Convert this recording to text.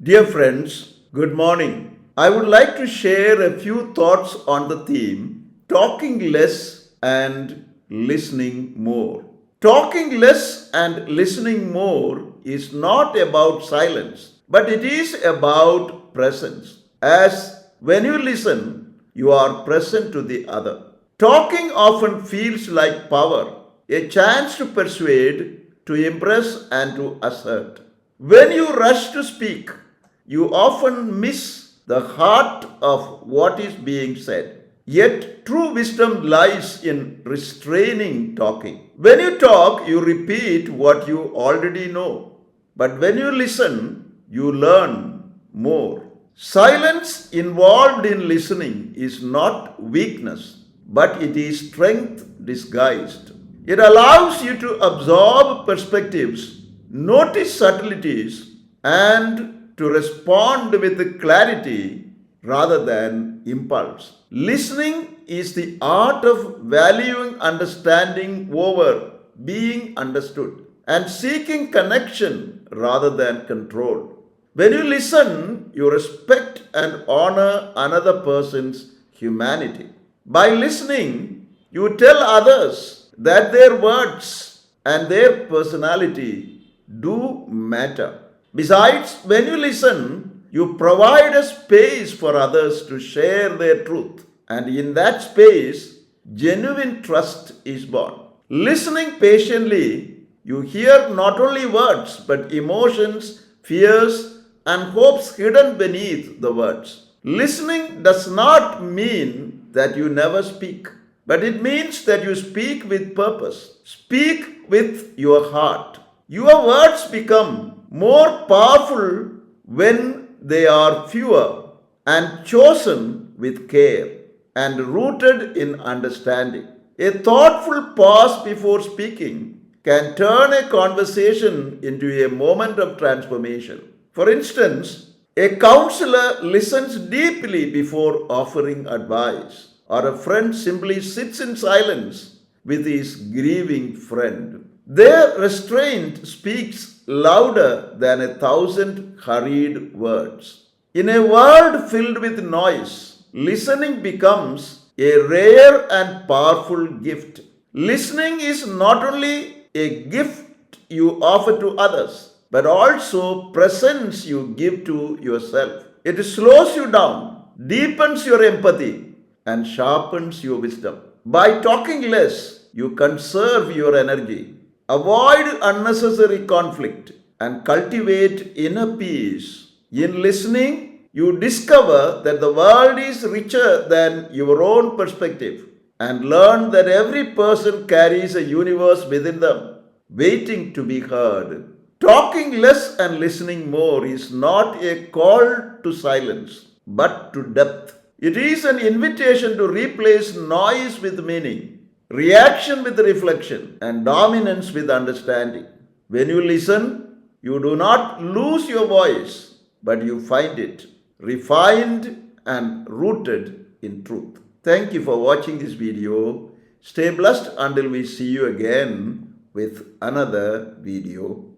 Dear friends, good morning. I would like to share a few thoughts on the theme talking less and listening more. Talking less and listening more is not about silence, but it is about presence. As when you listen, you are present to the other. Talking often feels like power, a chance to persuade, to impress, and to assert. When you rush to speak, you often miss the heart of what is being said. Yet true wisdom lies in restraining talking. When you talk, you repeat what you already know. But when you listen, you learn more. Silence involved in listening is not weakness, but it is strength disguised. It allows you to absorb perspectives, notice subtleties, and to respond with clarity rather than impulse. Listening is the art of valuing understanding over being understood and seeking connection rather than control. When you listen, you respect and honor another person's humanity. By listening, you tell others that their words and their personality do matter. Besides, when you listen, you provide a space for others to share their truth. And in that space, genuine trust is born. Listening patiently, you hear not only words but emotions, fears, and hopes hidden beneath the words. Listening does not mean that you never speak, but it means that you speak with purpose. Speak with your heart. Your words become more powerful when they are fewer and chosen with care and rooted in understanding. A thoughtful pause before speaking can turn a conversation into a moment of transformation. For instance, a counselor listens deeply before offering advice, or a friend simply sits in silence with his grieving friend. Their restraint speaks louder than 1,000 hurried words. In a world filled with noise, listening becomes a rare and powerful gift. Listening is not only a gift you offer to others, but also presence you give to yourself. It slows you down, deepens your empathy, and sharpens your wisdom. By talking less, you conserve your energy, avoid unnecessary conflict, and cultivate inner peace. In listening, you discover that the world is richer than your own perspective and learn that every person carries a universe within them, waiting to be heard. Talking less and listening more is not a call to silence, but to depth. It is an invitation to replace noise with meaning, reaction with reflection, and dominance with understanding. When you listen, you do not lose your voice, but you find it refined and rooted in truth. Thank you for watching this video. Stay blessed until we see you again with another video.